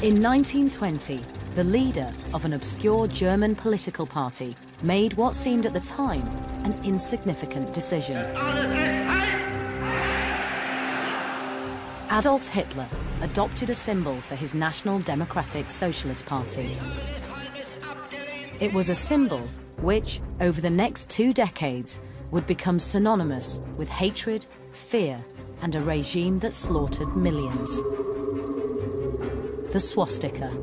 In 1920, the leader of an obscure German political party made what seemed at the time an insignificant decision. Adolf Hitler adopted a symbol for his National Democratic Socialist Party. It was a symbol which, over the next 2 decades, would become synonymous with hatred, fear, and a regime that slaughtered millions. The swastika.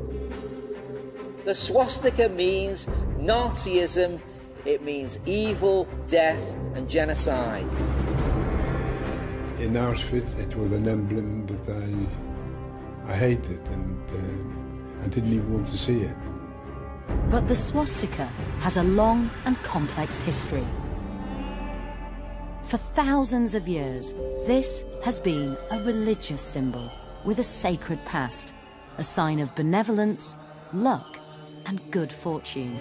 The swastika means Nazism, it means evil, death, and genocide. In Auschwitz, it was an emblem that I hated, and I didn't even want to see it. But the swastika has a long and complex history. For thousands of years, this has been a religious symbol with a sacred past, a sign of benevolence, luck, and good fortune.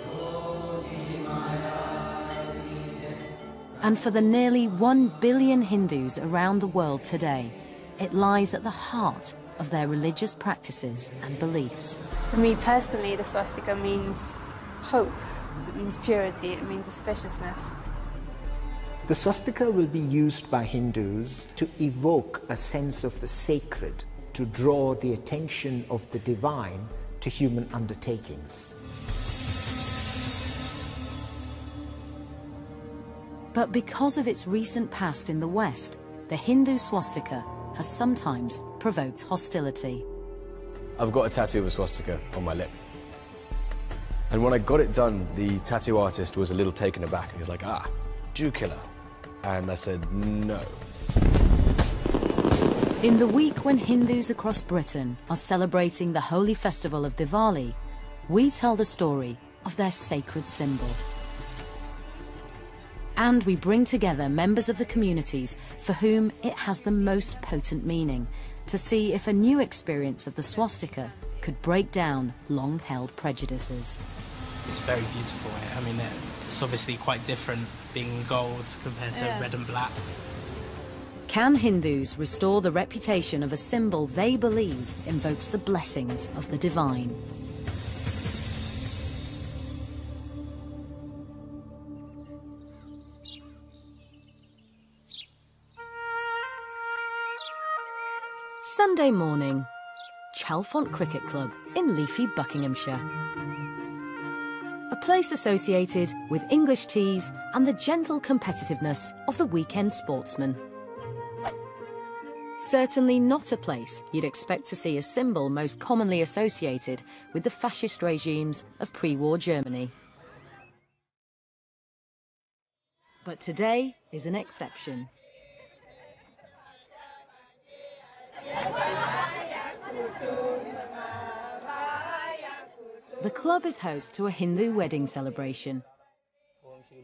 And for the nearly 1 billion Hindus around the world today, it lies at the heart of their religious practices and beliefs. For me personally, the swastika means hope, it means purity, it means auspiciousness. The swastika will be used by Hindus to evoke a sense of the sacred, to draw the attention of the divine to human undertakings. But because of its recent past in the West, the Hindu swastika has sometimes provoked hostility. I've got a tattoo of a swastika on my lip. And when I got it done, the tattoo artist was a little taken aback. He was like, "Ah, Jew killer." And I said, "No." In the week when Hindus across Britain are celebrating the holy festival of Diwali, we tell the story of their sacred symbol. And we bring together members of the communities for whom it has the most potent meaning, to see if a new experience of the swastika could break down long-held prejudices. It's very beautiful. I mean, it's obviously quite different being gold compared to red and black. Can Hindus restore the reputation of a symbol they believe invokes the blessings of the divine? Sunday morning, Chalfont Cricket Club in leafy Buckinghamshire. A place associated with English teas and the gentle competitiveness of the weekend sportsman. Certainly not a place you'd expect to see a symbol most commonly associated with the fascist regimes of pre-war Germany. But today is an exception. The club is host to a Hindu wedding celebration,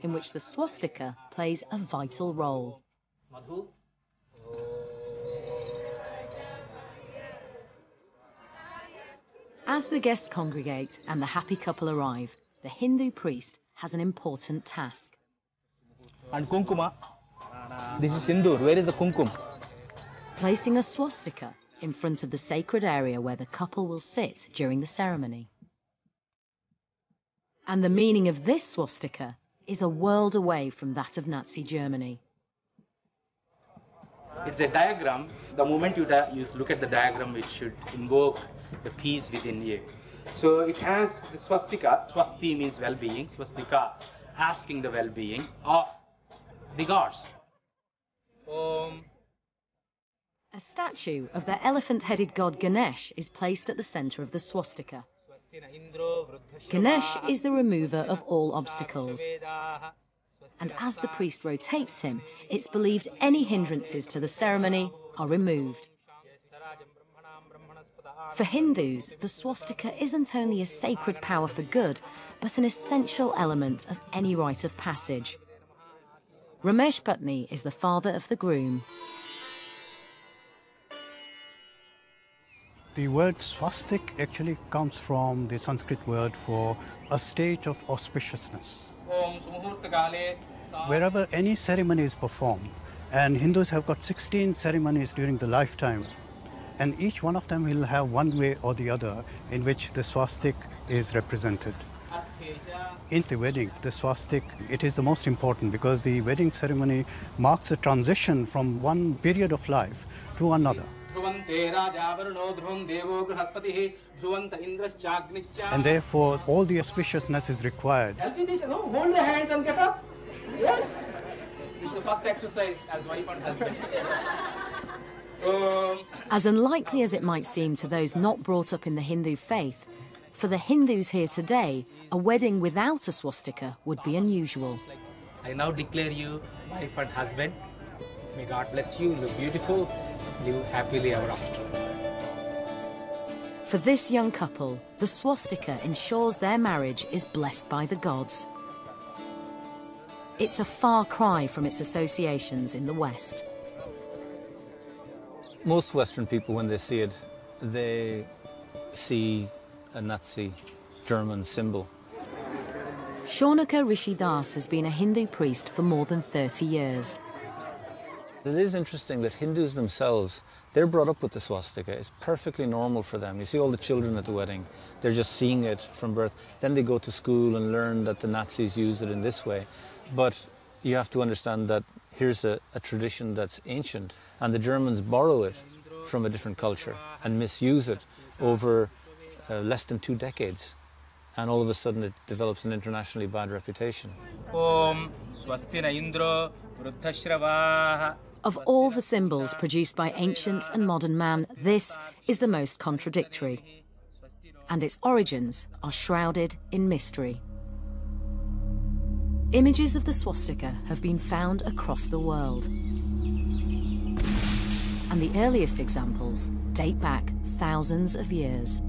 in which the swastika plays a vital role. As the guests congregate and the happy couple arrive, the Hindu priest has an important task. And kumkuma. This is Sindoor. Where is the kumkum? Placing a swastika in front of the sacred area where the couple will sit during the ceremony. And the meaning of this swastika is a world away from that of Nazi Germany. It's a diagram. The moment you look at the diagram, it should invoke the peace within you. So it has the swastika. Swasti means well-being. Swastika, asking the well-being of the gods. A statue of the elephant-headed god Ganesh is placed at the centre of the swastika. Ganesh is the remover of all obstacles. And as the priest rotates him, it's believed any hindrances to the ceremony are removed. For Hindus, the swastika isn't only a sacred power for good, but an essential element of any rite of passage. Ramesh Patni is the father of the groom. The word swastik actually comes from the Sanskrit word for a state of auspiciousness. Wherever any ceremony is performed, and Hindus have got 16 ceremonies during the lifetime, And each one of them will have one way or the other in which the swastika is represented. In the wedding, the swastika, it is the most important because the wedding ceremony marks a transition from one period of life to another. And therefore, all the auspiciousness is required. Hold your hands and get up. Yes. This is the first exercise as wife and husband. As unlikely as it might seem to those not brought up in the Hindu faith, for the Hindus here today, a wedding without a swastika would be unusual. I now declare you wife and husband. May God bless you, look beautiful, live happily ever after. For this young couple, the swastika ensures their marriage is blessed by the gods. It's a far cry from its associations in the West. Most Western people, when they see it, they see a Nazi German symbol. Shaunaka Rishidas has been a Hindu priest for more than 30 years. It is interesting that Hindus themselves, they're brought up with the swastika. It's perfectly normal for them. You see all the children at the wedding, they're just seeing it from birth. Then they go to school and learn that the Nazis used it in this way. But you have to understand that here's a tradition that's ancient, and the Germans borrow it from a different culture and misuse it over less than 2 decades. And all of a sudden it develops an internationally bad reputation. Of all the symbols produced by ancient and modern man, this is the most contradictory. And its origins are shrouded in mystery. Images of the swastika have been found across the world. And the earliest examples date back thousands of years.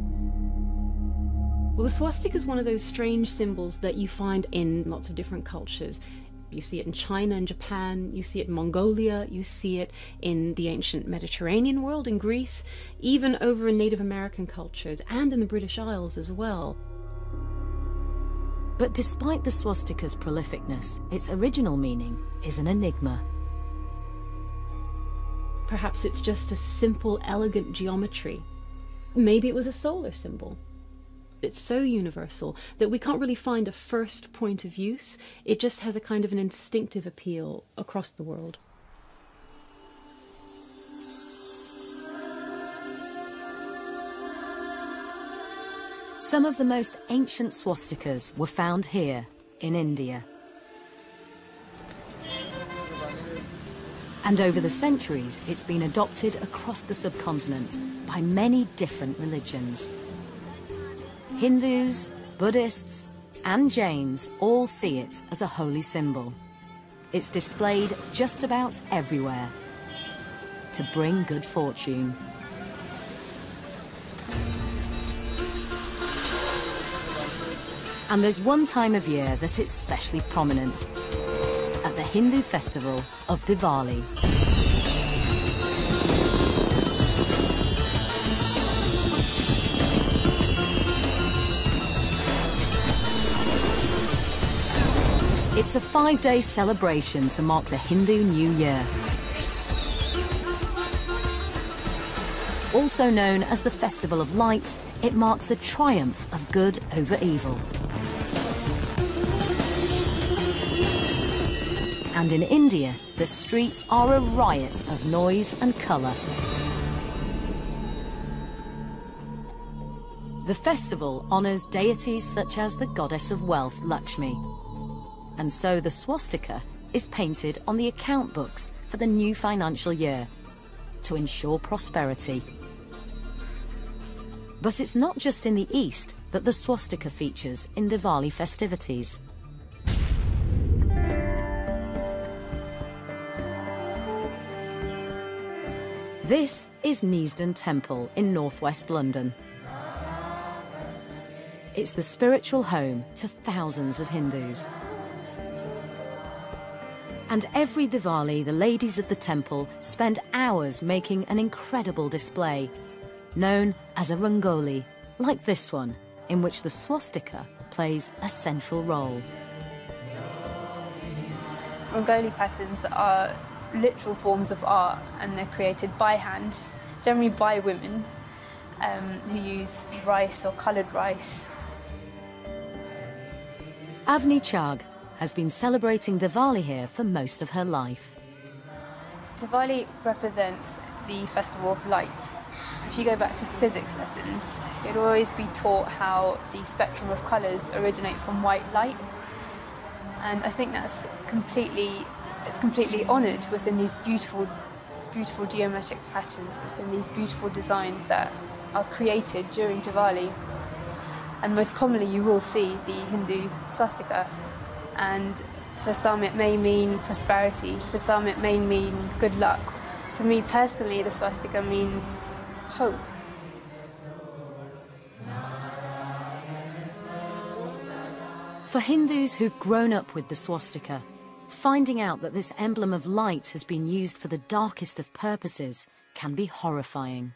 Well, the swastika is one of those strange symbols that you find in lots of different cultures. You see it in China and Japan, you see it in Mongolia, you see it in the ancient Mediterranean world, in Greece, even over in Native American cultures and in the British Isles as well. But despite the swastika's prolificness, its original meaning is an enigma. Perhaps it's just a simple, elegant geometry. Maybe it was a solar symbol. It's so universal that we can't really find a first point of use. It just has a kind of an instinctive appeal across the world. Some of the most ancient swastikas were found here in India. And over the centuries, it's been adopted across the subcontinent by many different religions. Hindus, Buddhists, and Jains all see it as a holy symbol. It's displayed just about everywhere to bring good fortune. And there's one time of year that it's especially prominent, at the Hindu festival of Diwali. It's a 5-day celebration to mark the Hindu New Year. Also known as the Festival of Lights, it marks the triumph of good over evil. And in India, the streets are a riot of noise and colour. The festival honours deities such as the goddess of wealth, Lakshmi. And so the swastika is painted on the account books for the new financial year to ensure prosperity. But it's not just in the East that the swastika features in Diwali festivities. This is Neasden Temple in northwest London. It's the spiritual home to thousands of Hindus. And every Diwali, the ladies of the temple spend hours making an incredible display, known as a rangoli, like this one, in which the swastika plays a central role. Rangoli patterns are literal forms of art, and they're created by hand generally by women who use rice or coloured rice. Avni Chagh has been celebrating Diwali here for most of her life. Diwali represents the festival of light. If you go back to physics lessons, you'd always be taught how the spectrum of colours originate from white light. And I think that's completely honoured within these beautiful geometric patterns, within these beautiful designs that are created during Diwali. And most commonly you will see the Hindu swastika, and for some it may mean prosperity, for some it may mean good luck. For me personally, the swastika means hope. For Hindus who've grown up with the swastika, finding out that this emblem of light has been used for the darkest of purposes can be horrifying.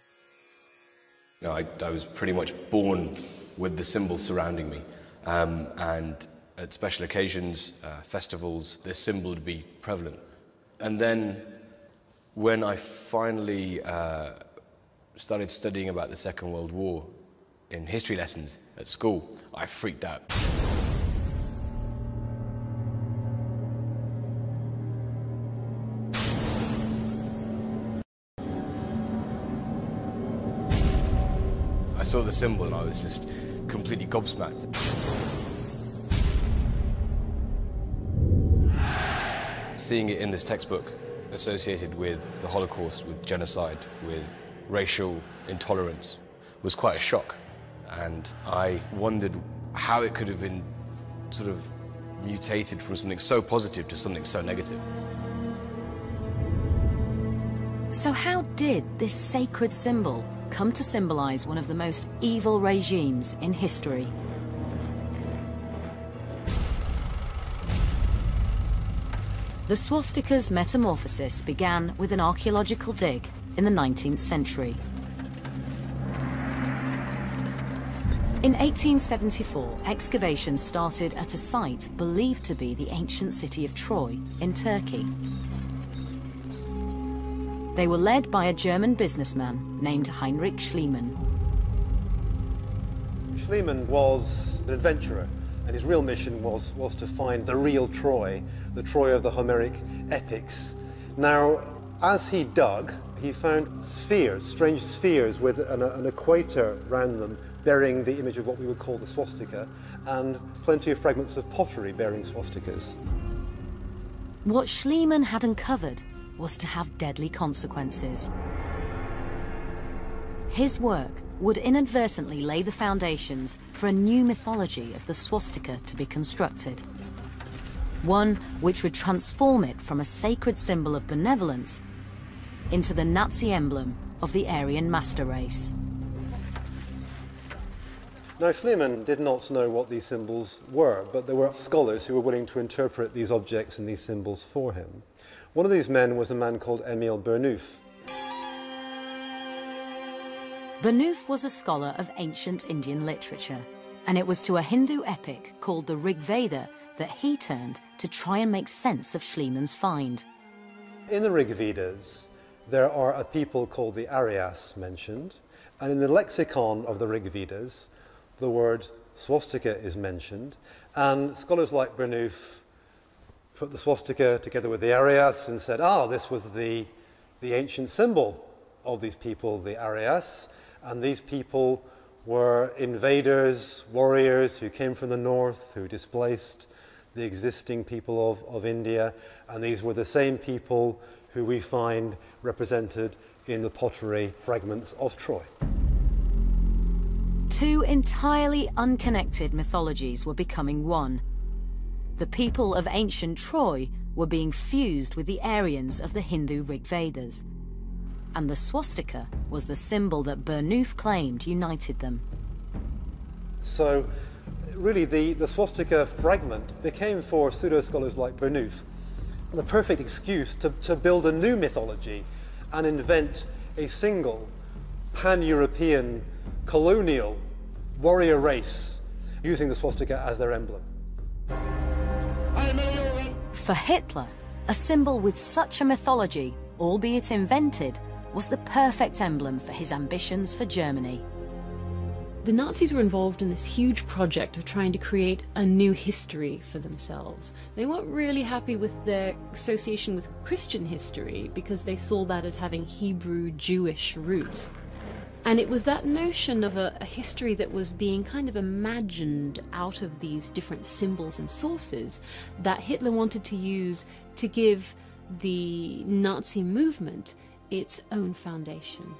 I was pretty much born with the symbol surrounding me, and at special occasions, festivals, this symbol would be prevalent. And then when I finally started studying about the Second World War in history lessons at school, I freaked out. I saw the symbol and I was just completely gobsmacked. Seeing it in this textbook associated with the Holocaust, with genocide, with racial intolerance, was quite a shock. And I wondered how it could have been sort of mutated from something so positive to something so negative. So how did this sacred symbol come to symbolize one of the most evil regimes in history? The swastika's metamorphosis began with an archaeological dig in the 19th century. In 1874, excavations started at a site believed to be the ancient city of Troy in Turkey. They were led by a German businessman named Heinrich Schliemann. Schliemann was an adventurer, and his real mission was to find the real Troy, the Troy of the Homeric epics. Now, as he dug, he found spheres, strange spheres with an equator around them bearing the image of what we would call the swastika, and plenty of fragments of pottery bearing swastikas. What Schliemann had uncovered was to have deadly consequences. His work would inadvertently lay the foundations for a new mythology of the swastika to be constructed. One which would transform it from a sacred symbol of benevolence into the Nazi emblem of the Aryan master race. Now, Schliemann did not know what these symbols were, but there were scholars who were willing to interpret these objects and these symbols for him. One of these men was a man called Emil Bernouf. Bernouf was a scholar of ancient Indian literature, and it was to a Hindu epic called the Rig Veda that he turned to try and make sense of Schliemann's find. In the Rig Vedas, there are a people called the Aryas mentioned, and in the lexicon of the Rig Vedas, the word swastika is mentioned, and scholars like Bernouf put the swastika together with the Aryas and said, this was the ancient symbol of these people, the Aryas, and these people were invaders, warriors who came from the north, who displaced the existing people of India, and these were the same people who we find represented in the pottery fragments of Troy. Two entirely unconnected mythologies were becoming one. The people of ancient Troy were being fused with the Aryans of the Hindu Rig Vedas, and the swastika was the symbol that Bernouf claimed united them. So, really, the swastika fragment became, for pseudo-scholars like Bernouf, the perfect excuse to build a new mythology and invent a single pan-European colonial warrior race using the swastika as their emblem. For Hitler, a symbol with such a mythology, albeit invented, was the perfect emblem for his ambitions for Germany. The Nazis were involved in this huge project of trying to create a new history for themselves. They weren't really happy with their association with Christian history because they saw that as having Hebrew Jewish roots. And it was that notion of a history that was being kind of imagined out of these different symbols and sources that Hitler wanted to use to give the Nazi movement its own foundation.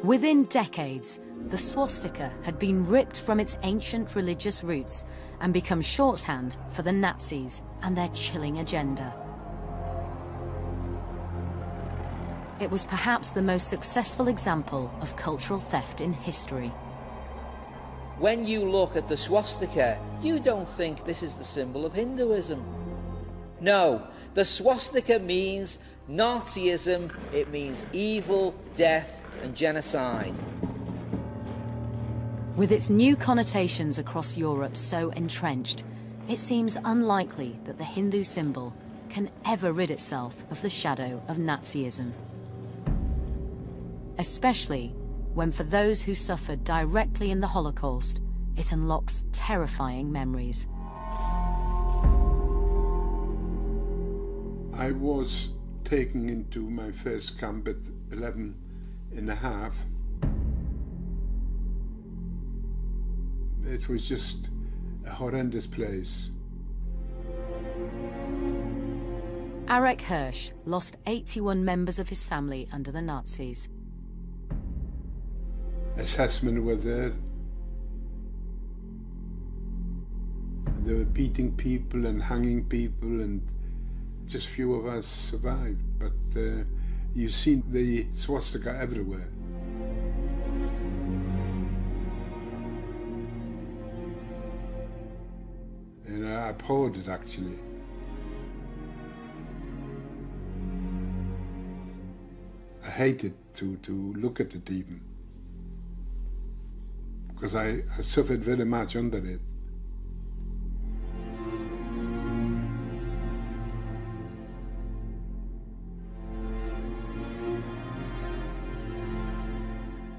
Within decades, the swastika had been ripped from its ancient religious roots and become shorthand for the Nazis and their chilling agenda. It was perhaps the most successful example of cultural theft in history. When you look at the swastika, you don't think this is the symbol of Hinduism. No, the swastika means Nazism, it means evil, death, and genocide. With its new connotations across Europe so entrenched, it seems unlikely that the Hindu symbol can ever rid itself of the shadow of Nazism. Especially when, for those who suffered directly in the Holocaust, it unlocks terrifying memories. I was taken into my first camp at 11 and a half. It was just a horrendous place. Arek Hirsch lost 81 members of his family under the Nazis. Assessment were there. They were beating people and hanging people, and just few of us survived. But you see the swastika everywhere. And I abhorred it, actually. I hated to look at it even, because I suffered very much under it.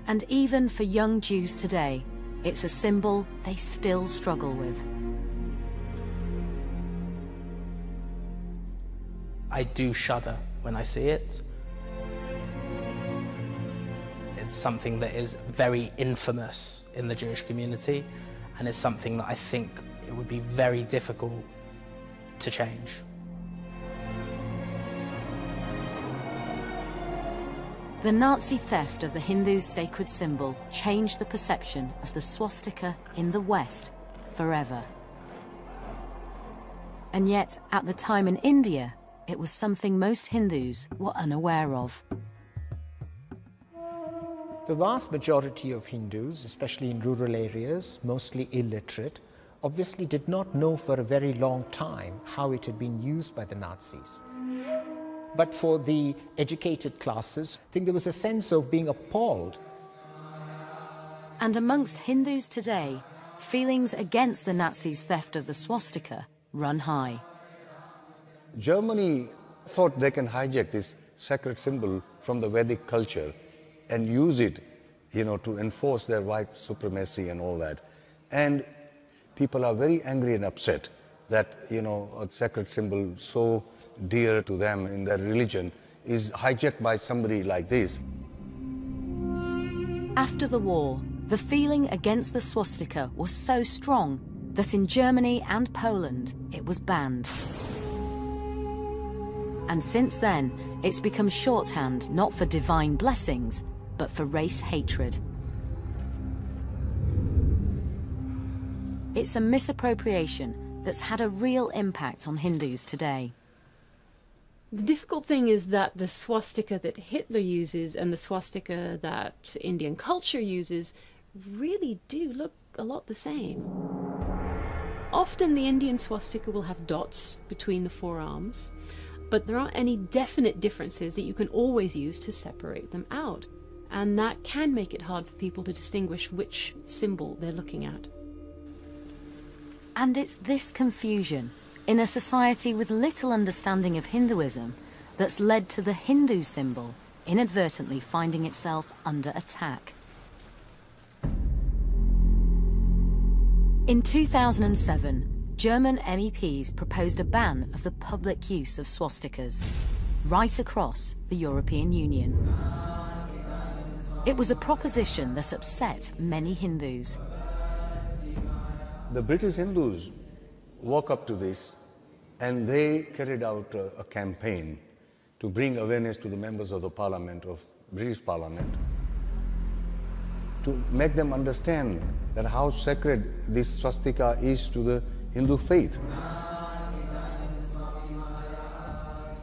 And even for young Jews today, it's a symbol they still struggle with. I do shudder when I see it. It's something that is very infamous in the Jewish community, and it's something that I think it would be very difficult to change. The Nazi theft of the Hindu's sacred symbol changed the perception of the swastika in the West forever. And yet, at the time in India, it was something most Hindus were unaware of. The vast majority of Hindus, especially in rural areas, mostly illiterate, obviously did not know for a very long time how it had been used by the Nazis. But for the educated classes, I think there was a sense of being appalled. And amongst Hindus today, feelings against the Nazis' theft of the swastika run high. Germany thought they can hijack this sacred symbol from the Vedic culture and use it, to enforce their white supremacy and all that. And people are very angry and upset that, a sacred symbol so dear to them in their religion is hijacked by somebody like this. After the war, the feeling against the swastika was so strong that in Germany and Poland, it was banned. And since then, it's become shorthand not for divine blessings, but for race hatred. It's a misappropriation that's had a real impact on Hindus today. The difficult thing is that the swastika that Hitler uses and the swastika that Indian culture uses really do look a lot the same. Often the Indian swastika will have dots between the forearms, but there aren't any definite differences that you can always use to separate them out. And that can make it hard for people to distinguish which symbol they're looking at. And it's this confusion, in a society with little understanding of Hinduism that's led to the Hindu symbol inadvertently finding itself under attack. In 2007, German MEPs proposed a ban of the public use of swastikas right across the European Union. It was a proposition that upset many Hindus. The British Hindus woke up to this and they carried out a campaign to bring awareness to the members of the Parliament, of British Parliament, to make them understand that how sacred this swastika is to the Hindu faith.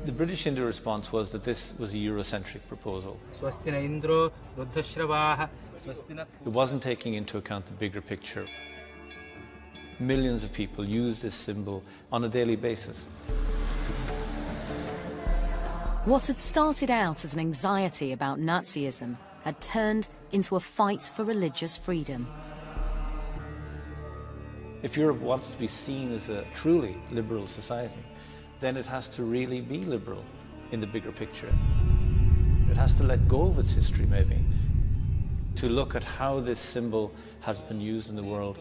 The British Hindu response was that this was a Eurocentric proposal. It wasn't taking into account the bigger picture. Millions of people use this symbol on a daily basis. What had started out as an anxiety about Nazism had turned into a fight for religious freedom. If Europe wants to be seen as a truly liberal society, then it has to really be liberal in the bigger picture. It has to let go of its history, maybe, to look at how this symbol has been used in the world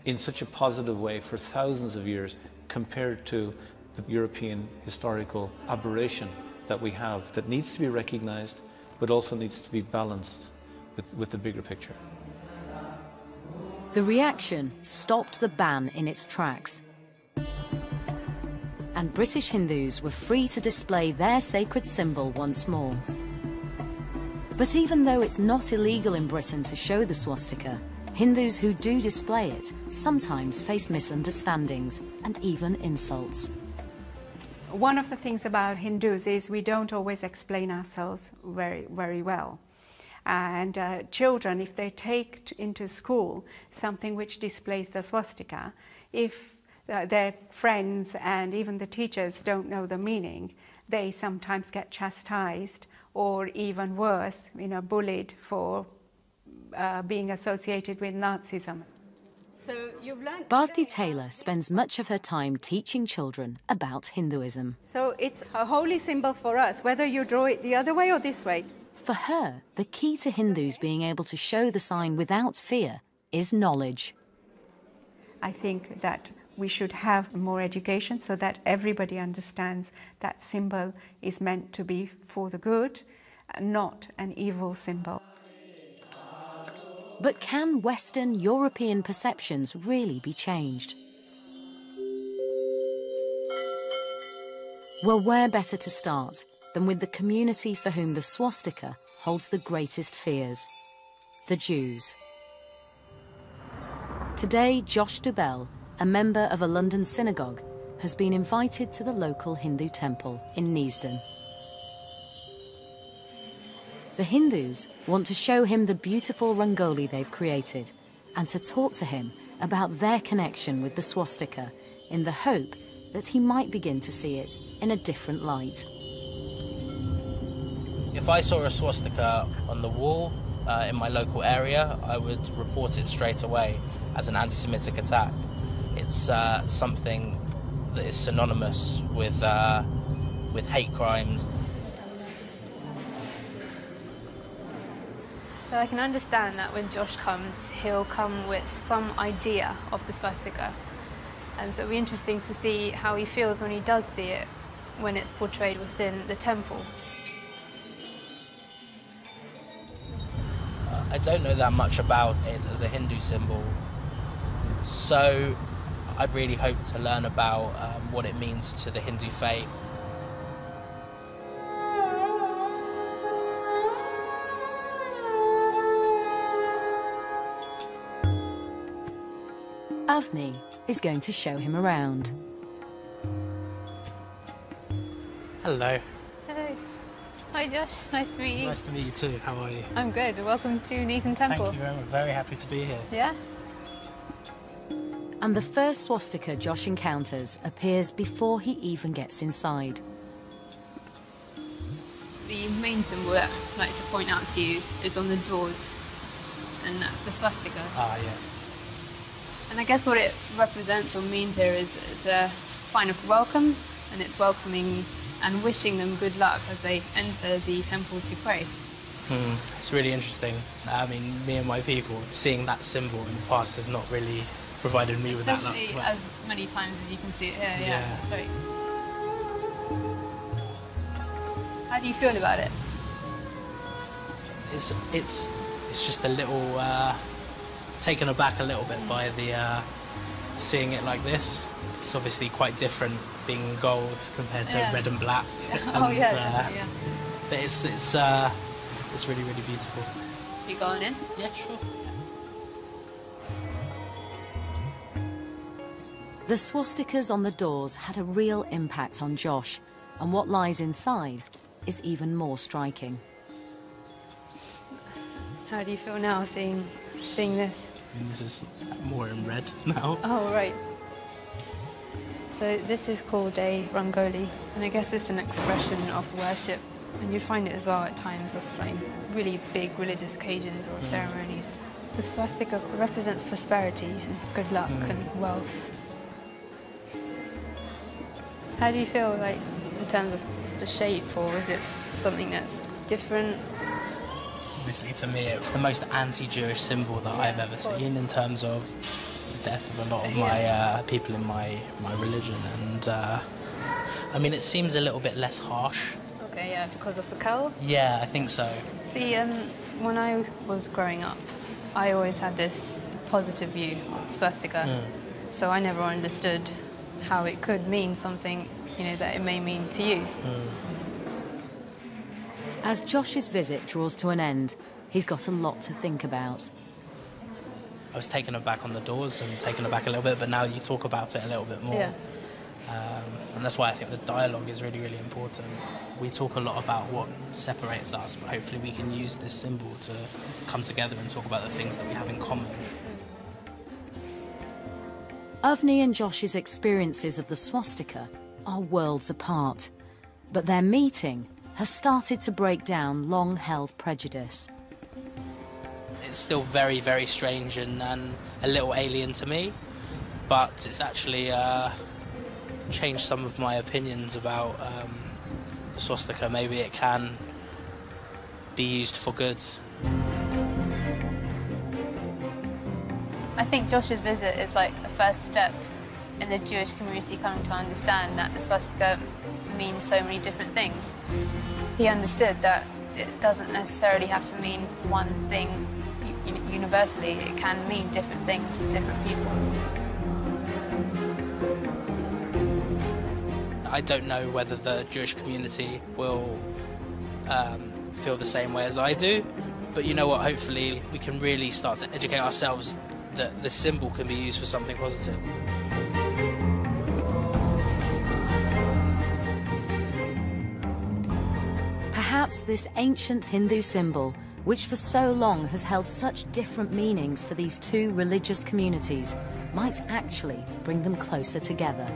in such a positive way for thousands of years compared to the European historical aberration that we have that needs to be recognized but also needs to be balanced with the bigger picture. The reaction stopped the ban in its tracks, and British Hindus were free to display their sacred symbol once more. But even though it's not illegal in Britain to show the swastika, Hindus who do display it sometimes face misunderstandings and even insults. One of the things about Hindus is we don't always explain ourselves very well. And children, if they take into school something which displays the swastika, if their friends and even the teachers don't know the meaning, they sometimes get chastised or even worse, bullied for being associated with Nazism. So you've learned. Bharti Taylor spends much of her time teaching children about Hinduism. So it's a holy symbol for us, whether you draw it the other way or this way. For her, the key to Hindus being able to show the sign without fear is knowledge. I think that we should have more education so that everybody understands that symbol is meant to be for the good, not an evil symbol. But can Western European perceptions really be changed? Well, where better to start than with the community for whom the swastika holds the greatest fears, the Jews. Today, Josh Dubell, a member of a London synagogue, has been invited to the local Hindu temple in Neasden. The Hindus want to show him the beautiful rangoli they've created and to talk to him about their connection with the swastika in the hope that he might begin to see it in a different light. If I saw a swastika on the wall in my local area, I would report it straight away as an anti-Semitic attack. It's something that is synonymous with hate crimes. So I can understand that when Josh comes, he'll come with some idea of the swastika. So it'll be interesting to see how he feels when he does see it, when it's portrayed within the temple. I don't know that much about it as a Hindu symbol, so I'd really hope to learn about what it means to the Hindu faith. Avni is going to show him around. Hello. Hello. Hi Josh, nice to meet you. Nice to meet you too, how are you? I'm good, welcome to Neasden Temple. Thank you very much, very happy to be here. Yeah? And the first swastika Josh encounters appears before he even gets inside. The main symbol that I'd like to point out to you is on the doors, and that's the swastika. Ah, yes. And I guess what it represents or means here is it's a sign of welcome, and it's welcoming and wishing them good luck as they enter the temple to pray. It's really interesting. I mean, me and my people, seeing that symbol in the past has not really provided me with that luck. Especially as many times as you can see it here, yeah. That's right. How do you feel about it? It's just a little taken aback a little bit by the seeing it like this. It's obviously quite different being gold compared to red and black. And, yeah. But it's really, really beautiful. You going in? Yeah, sure. The swastikas on the doors had a real impact on Josh, and what lies inside is even more striking. How do you feel now seeing this? I mean, this is more in red now. Oh, right. So this is called a rangoli, and I guess it's an expression of worship. And you'd find it as well at times of like really big religious occasions or ceremonies. The swastika represents prosperity and good luck and wealth. How do you feel like in terms of the shape, or is it something that's different? Obviously, to me, it's the most anti-Jewish symbol that I've ever seen in terms of the death of a lot of my people in my religion. And I mean, it seems a little bit less harsh. Okay, yeah, because of the cowl? Yeah, I think so. See, when I was growing up, I always had this positive view of the swastika. So I never understood how it could mean something, you know, that it may mean to you. As Josh's visit draws to an end, he's got a lot to think about. I was taken aback on the doors and taken aback a little bit, but now you talk about it a little bit more. Yeah. And that's why I think the dialogue is really, really important. We talk a lot about what separates us, but hopefully we can use this symbol to come together and talk about the things that we have in common. Avni and Josh's experiences of the swastika are worlds apart, but their meeting has started to break down long-held prejudice. It's still very, very strange and a little alien to me, but it's actually changed some of my opinions about the swastika. Maybe it can be used for good. I think Josh's visit is like the first step in the Jewish community coming to understand that the swastika means so many different things. He understood that it doesn't necessarily have to mean one thing universally. It can mean different things to different people. I don't know whether the Jewish community will feel the same way as I do, but you know what, hopefully we can really start to educate ourselves that this symbol can be used for something positive. Perhaps this ancient Hindu symbol, which for so long has held such different meanings for these two religious communities, might actually bring them closer together.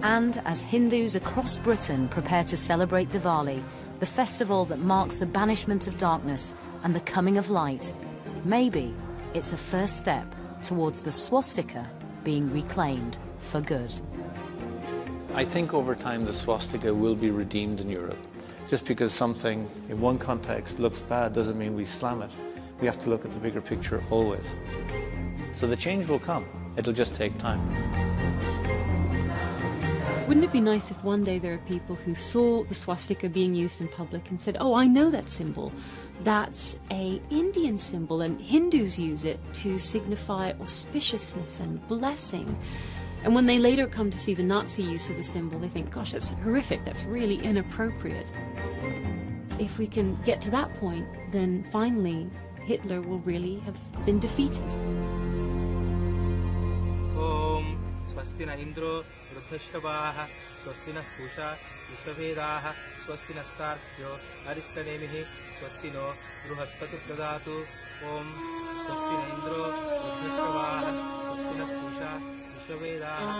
And as Hindus across Britain prepare to celebrate Diwali, the festival that marks the banishment of darkness and the coming of light, maybe it's a first step towards the swastika being reclaimed for good. I think over time the swastika will be redeemed in Europe. Just because something in one context looks bad doesn't mean we slam it. We have to look at the bigger picture always. So the change will come. It'll just take time. Wouldn't it be nice if one day there are people who saw the swastika being used in public and said, oh, I know that symbol. That's an Indian symbol, and Hindus use it to signify auspiciousness and blessing. And when they later come to see the Nazi use of the symbol, they think, gosh, that's horrific, that's really inappropriate. If we can get to that point, then finally Hitler will really have been defeated. Om Swastina Indro Vruddhashtabaha Swastina Pusha Vishavedaha Swastina Starkyo Aristanemihi Swastino Bruhaspatu Pradatu Om Swastina Indro Vruddhashtabaha Swastina Pusha Vishavedaha